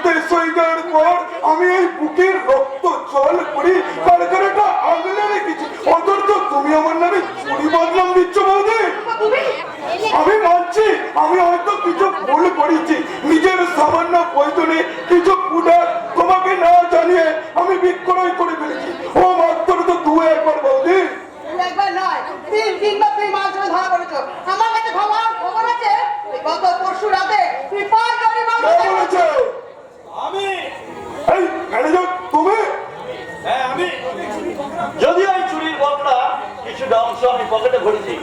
দেশ হয়ে যাওয়ার পর আমি এই বুকের রক্ত জল করে কারখানাটা আগলে রেখেছি, অথচ তুমি আমার নামে চুরি বদনাম দিচ্ছ বৌদি। আমি মানছি আমি হয়তো কিছু ভুল করেছি, নিজের সামান্য প্রয়োজনে কিছু প্রোডাক্ট তোমাকে না জানিয়ে আমি বিক্রয় করে ফেলেছি। ও মাত্র তো দু একবার বৌদি, একবার নয়, তিনবার তুমি মাছ ধরে ধরা পড়েছো। আমার কাছে খবর আছে গত পরশু রাতে তুমি 5 জনের মাছ বলেছে। আমি এই ম্যানেজার তুমি? হ্যাঁ আমি। যদি ওই চুরির বকটা কিছুটা অংশ আমি পকেটে ভরেছি,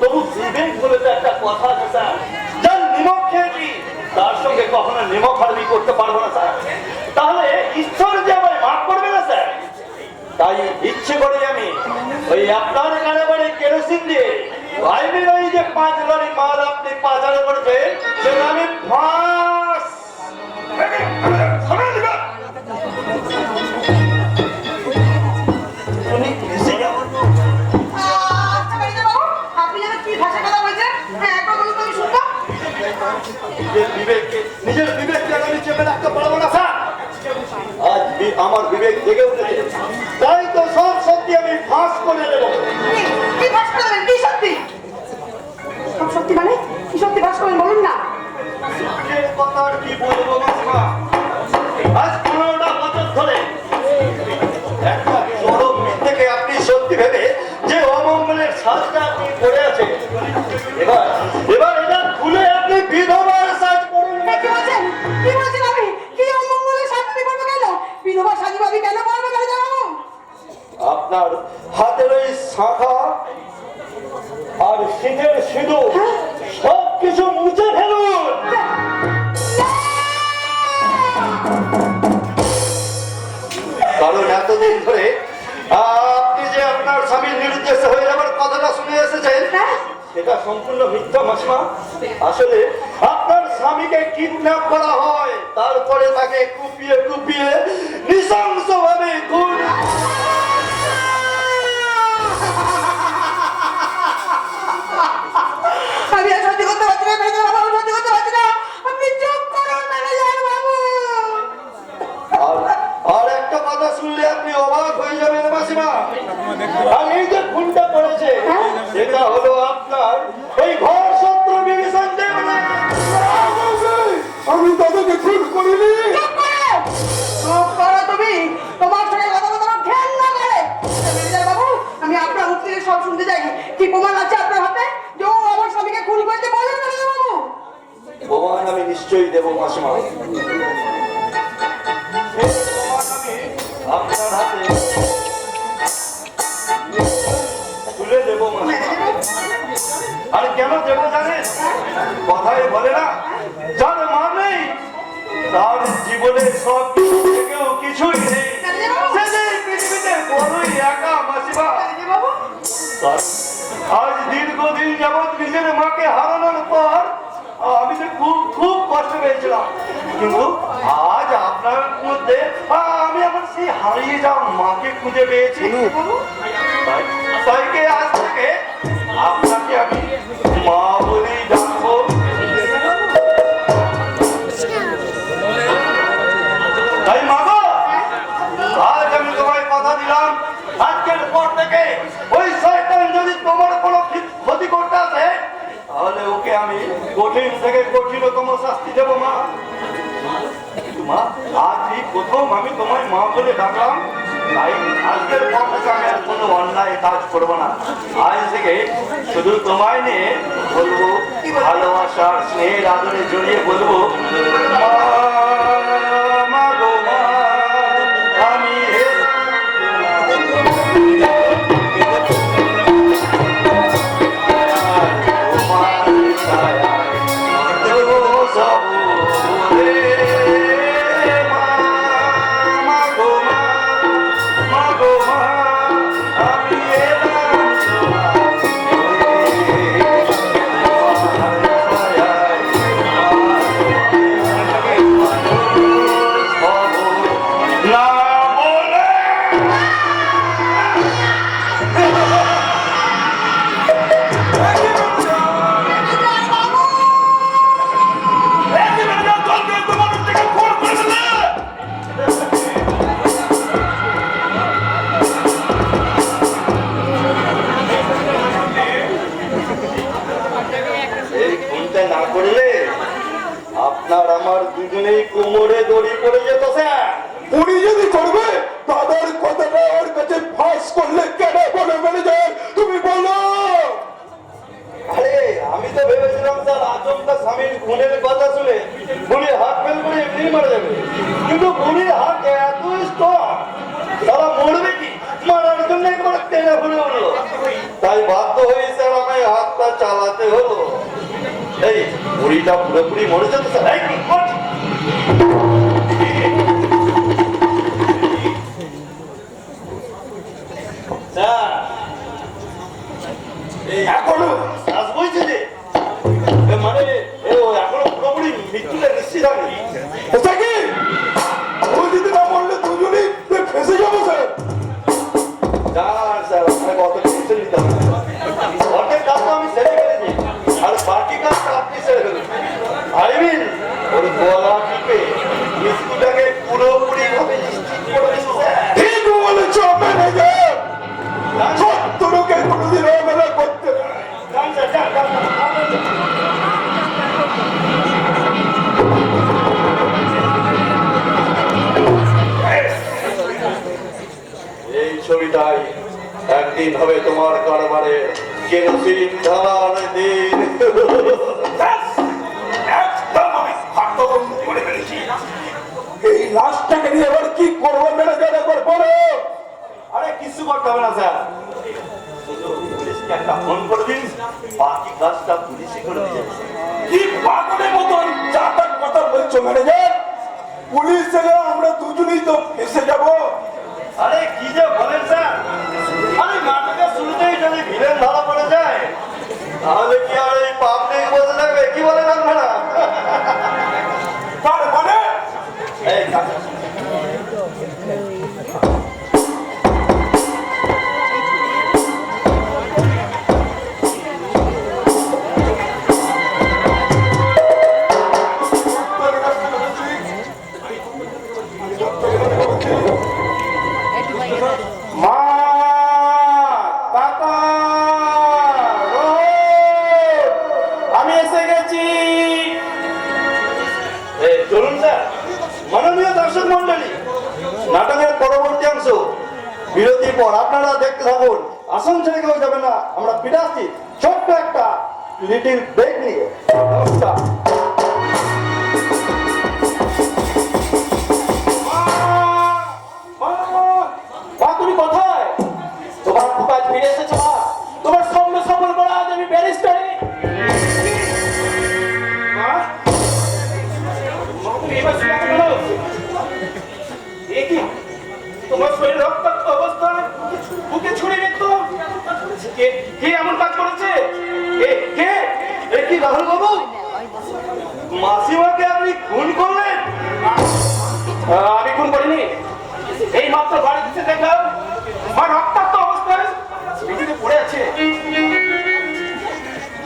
তবু বিবেক বলে তো একটা কথা আছে স্যার, যার নিমক খেয়েছি তার সঙ্গে কখনো নিমক হারবি করতে পারবো না স্যার। তাহলে ঈশ্বর যে আমায় মাফ করবে না স্যার। তাই ইচ্ছে করে আমি ওই আপনার কারবারে কেরোসিন দিয়ে ভাইবেন ওই যে 5 লরি মাল আপনি পাচার করেছেন সেটা আমি ফাঁস। উনি ভেসে যাবেন। আপনি যেন কি ভাষা কথা বলছেন, হ্যাঁ একবার বলুন তো আমি শুনবো। নিজের বিবেককে আমি চেপে রাখতে পারবো না স্যার। আজ আমার বিবেক জেগে উঠেছে, তাই তো সব সত্যি আমি ফাঁস করে দেবো। কি ভাষ করবেন? কি সত্যি? সব সত্যি মানে কি সত্যি ভাষ করবেন বলুন না। সত্যের কথা আর কি বলবো মাসিমা, আজ 15টা বছর ধরে একটা চরম মিথ্যেকে আপনি সত্যি ভেবে যে অমঙ্গলের সাজটা আপনি করে আছেন, এবার এটা খুলে আপনি বিধবার সাজ করুন। কি বলছেন? কি বলছেন? আমি কি অমঙ্গলের শাস্তি করবো কেন? বিধবা সাজি ভাবি কেন করবো কেন জানো? আপনার হাতের ওই শাখা আর শীতের সিঁদুর সবকিছু মুছে ফেলুন। কারণ এতদিন ধরে আপনি যে আপনার স্বামীর নিরুদ্দেশ্য হয়ে যাবার কথাটা শুনে এসেছেন সেটা সম্পূর্ণ মিথ্যা মাসিমা। আসলে আপনার স্বামীকে কিডন্যাপ করা হয়, তারপরে তাকে কুপিয়ে কুপিয়ে নৃশংস ভাবে খুন। আমি আর সত্যি করতে পারছি না ম্যানেজার বাবু, সত্যি করতে পারছি না। আপনি চুপ করুন ম্যানেজার বাবু। আর একটা কথা শুনলে আপনি অবাক হয়ে যাবেন মাসিমা। আর এই যে খুনটা করেছে সেটা হলো আপনার ওই ঘর শত্রু বিভীষণ দেব। আমি তাদেরকে খুন করিনি। চুপ করো তুমি, তোমার সঙ্গে কথা বলতে আমার ঘেন্না করে। ম্যানেজার বাবু আমি আপনার মুখ থেকে সব শুনতে চাই, কি প্রমাণ আছে আপনার হাতে যে ও আমার স্বামীকে খুন করেছে বলুন ম্যানেজার বাবু। প্রমাণ আমি নিশ্চয়ই দেবো মাসিমা, আপনার হাতে তুলে দেবো মাসিমা। আর কেন দেবো জানেন? কথায় বলে না, যার মা নেই তার জীবনে সব কিছু থেকেও কিছুই নেই, সে যে পৃথিবীতে বড়ই একা মাসিমা। আজ দীর্ঘদিন যাবৎ নিজের মাকে হারানোর পর আমি তো খুব খুব কষ্ট পেয়েছিলাম, কিন্তু আজ আপনার মধ্যে আমি আমার সেই হারিয়ে যাওয়া মাকে খুঁজে পেয়েছি। তাইকে আজ থেকে আপনাকে আমি মা বলেই ডাকবো। তাই মা গো, আজ আমি তোমায় কথা দিলাম, আজকের পর থেকে ওই শয়তান যদি তোমার কোনো ক্ষতি করতে আসে তাহলে ওকে আমি কঠিন থেকে কঠিনতম শাস্তি দেবো মা। কিন্তু মা, আজ এই প্রথম আমি তোমায় মা বলে ডাকলাম, তাই আজকের পর থেকে আমি আর কোনো অন্যায় কাজ করবো না। আজ থেকে শুধু তোমায় নিয়ে বলবো, ভালোবাসার স্নেহের আদরে জড়িয়ে বলবো, মা গো মা, আমি করলে আপনার আমার দুজনেই কোমরে দড়ি পড়ে যেত স্যার। উনি যদি করবে দাদার কথাটা ওর কাছে ফাঁস করলে কেন বলে ম্যানেজার তুমি বলো। আরে আমি তো ভেবেছিলাম স্যার আচমকা স্বামীর খুনের কথা শুনে বুড়ির হাত ফেল করে এমনি মারা যাবে, কিন্তু বুড়ির হাত এত স্ট্রং তারা মরবে কি মারার জন্য একবার টেনে ফুলে উঠলো। তাই বাধ্য হয়ে স্যার আমায় হাতটা চালাতে হলো। এই বুড়িটা পুরোপুরি মরেছে তো স্যার? এই, ওঠ। স্যার এই এখনো শ্বাস বইছে যে, মানে এখনো পুরোপুরি মৃত্যুটা নিশ্চিত হয়নি। এটা কি ও যদি না বললে দুজনেই ফেসে যাবো স্যার। জান স্যার আপনাকে অত টেনশন নিতে হবে না। অর্ধেক কাজ তো আমি সেরে ফেলেছি, আর বাকি কাজটা আপনি সেরে ফেলুন। আই মিন ওর গলা টিপে মৃত্যুটাকে পুরোপুরি ভাবে নিশ্চিত করে দিন স্যার। ঠিক বলেছো ম্যানেজার, শত্রুকে কোনোদিন অবহেলা করতে না। যান স্যার, যান, যান, যান। এই ছবিটাই একদিন হবে তোমার কারবারে কেরোসিন ঢালার দিন। একদম আমি খতম করে ফেলেছি। এই লাশটাকে নিয়ে এবার কি করবো ম্যানেজার একবার বলো। আরে কিছু করতে হবে না স্যার, শুধু পুলিশকে একটা ফোন করে দিন, বাকি কাজটা পুলিশই করে দিয়ে যাবে। কি পাগলের মতন চাটার কথা বলছো ম্যানেজার? পুলিশ এলে আমরা দুজনেই তো ফেসে যাবো। আরে কি যে বলেন স্যার, আরে নাটকের শুরুতেই যদি ভিলেন ধরা পড়ে যায় তাহলে কি আর এই পাবলিক বসে থাকবে? কি বলেন আপনারা? তার মানে এই কাজ- মা, কাকা, রোহন, আমি এসে গেছি। এই চলুন স্যার। মাননীয় দর্শক মন্ডলী, নাটকের পরবর্তী অংশ বিরতির পর আপনারা দেখতে থাকুন। আসন ছেড়ে কেউ যাবে না, আমরা ফিরে আসছি ছোট্ট একটা লিটিল ব্রেক নিয়ে। নমস্কার। মা, তুমি কোথায়? তোমার কাজ ফিরে এসেছো মা। তোমার স্বপ্ন সফল করা আজ আমি ব্যারিস্টারি। মা, তুমি এবার শুনে কেন? এ কি তোমার শরীর রক্তাক্ত অবস্থায় বুকে ছুরি বিদ্ধ? কে কে এমন কাজ করেছে? কে? এ কি রাহুল বাবু, মাসিমাকে আপনি খুন করলেন? আমি খুন করিনি। এই মাত্র বাড়ি দিতে দেখলাম মা রক্তাক্ত অবস্থায় মেঝেতে পড়ে আছে,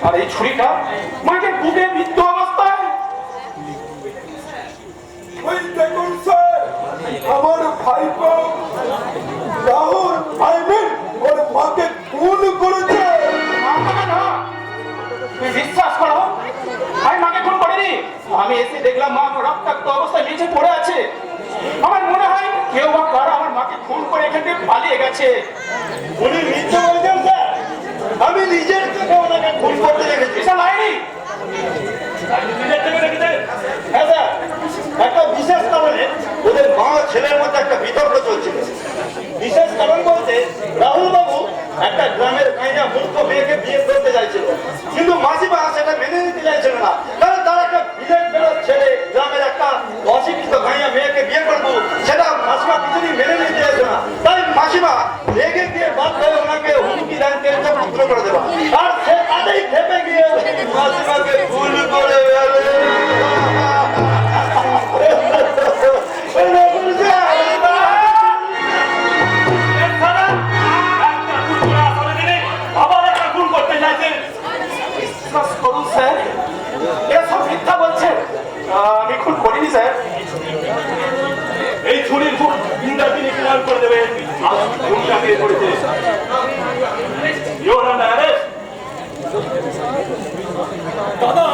আর এই ছুরিটা মাকে বুকে বিদ্ধ অবস্থায়। ওই দেখুন স্যার, আমার ভাইপো রাহুল আইমিন ওর মাকে খুন করেছে। তুমি বিশ্বাস করো, আমি মাকে খুন করিনি। আমি এসে দেখলাম মা রক্তাক্ত অবস্থায় নিচে পড়ে আছে। আমার মনে হয় কেউ বা কারা আমার মাকে খুন করে এখান থেকে পালিয়ে গেছে। উনি মিথ্যে বলছেন স্যার, আমি নিজের চোখে ওনাকে খুন করতে দেখেছি। বিশাল আইনি নিজের থেকে রেখেছে। হ্যাঁ স্যার, একটা বিশেষ কারণে ওদের মা ছেলের মধ্যে একটা বিতর্ক চলছিল। বিশেষ কারণ বলতে রাহুল বাবু একটা গ্রামের কাইনা মূর্খ মেয়েকে বিয়ে করতে চাইছিল, কিন্তু মাসিমা সেটা মেনে নিতে চাইছিল না। কারণ তার একটা বিলেট বেরোর ছেলে গ্রামের একটা অশিক্ষিত কাইনা মেয়েকে বিয়ে করবো, সেটা মাসিমা কিছুদিন মেনে নিতে চাইছিল না। তাই মাসিমা রেগে গিয়ে বাধ্য হয়ে ওনাকে হুমকি দেন তেলটা পুত্র করে দেওয়া, আর সে তাতেই খেপে গিয়ে মাসিমাকে ভুল করে আমি খুন করিনি স্যার। এই ছুরির খুব তিনটা দিনে ক্লিয়ার করে দেবেন। খুনটা কে করেছে? You're under arrest. দাদা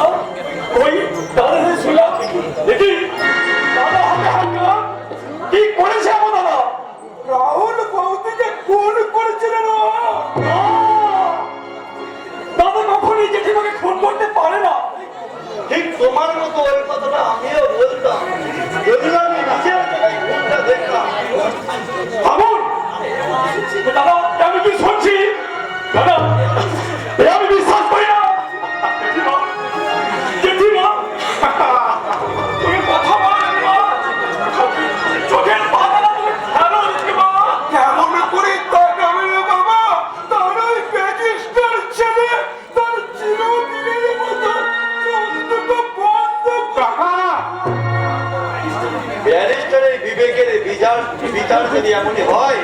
বিচার বিচার যদি এমনই হয়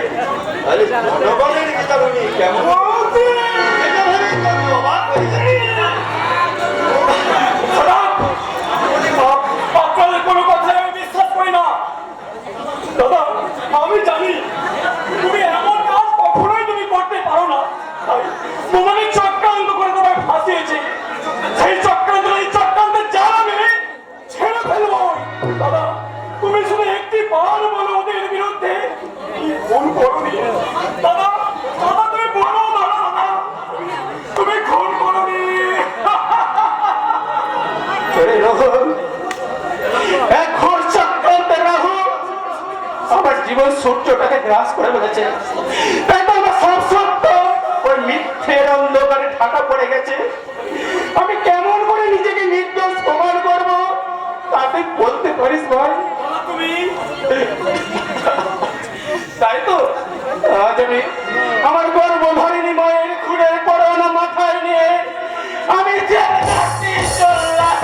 তাহলে জনগণের বিচার উনি কেমন এটা ভেবেই তো আমি অবাক হয়ে যাচ্ছি। আপনাদের কোনো কথাই আমি বিশ্বাস করি না। দাদা, আমি জানি তুমি এমন কাজ কখনোই তুমি করতে পারো না। তাই তোমাকে চক্রান্ত করে তোমায় ফাঁসিয়েছে। সেই চক্রান্তে যারা মেরে ছেড়ে ফেলবো। দাদা, তুমি শুধু একটি বার বলো ওদের বিরুদ্ধে কি ভুল করোনি। দাদা, দাদা তুমি বলো দাদা, দাদা তুমি খুন করোনি। এক ঘোর চক্রান্তের রাহুল আমার জীবন সূর্যটাকে গ্রাস করে ফেলেছে। তাই তো আমার সব সত্য ওই মিথ্যের অন্ধকারে ঢাকা পড়ে গেছে। আমি কেমন করে নিজেকে নির্দোষ প্রমাণ করবো তা তুই বলতে পারিস ভাই? তুমি তাই তো আজ আমি আমার গর্ভধারিণী মায়ের খুনের করোনা মাথায় নিয়ে আমি জেলে যাচ্ছি। চললাম।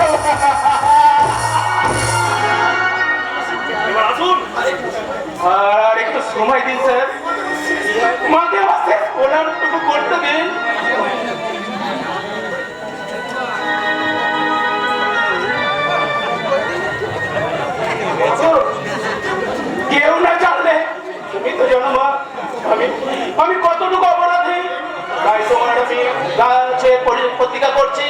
এবার আসুন। আর একটু সময় দিন স্যার, মাকে আসতে ওনারটুকু করতে দিন। কেউ না জানলে তুমি তো জানো মা আমি কতটুকু অপরাধী। তাই তোমার আমি প্রতিজ্ঞা করছি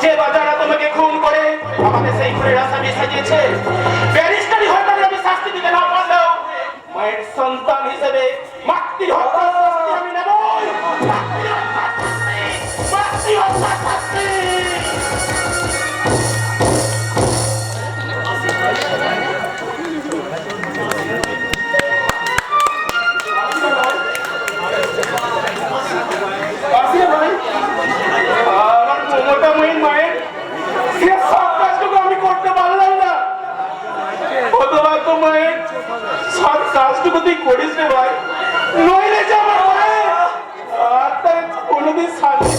যে বাজারা তোমাকে খুন করে আমাকে সেই খুনের আসামি সাজিয়েছে। ব্যারিস্টারি হয়ে আমি শাস্তি দিতে না পারলেও মায়ের সন্তান হিসেবে মাতৃ হত্যার শাস্তি আমি নেবই। মাতৃ হত্যার শাস্তি। আমার মমতাময়ী মায়ের সে সব কাজটুকু আমি করতে পারলাম না। তো মায়ের সব কাজটুকু তুই করিস রে ভাই, নইলে যে আমার মায়ের আর তার কোনোদিন শান্তি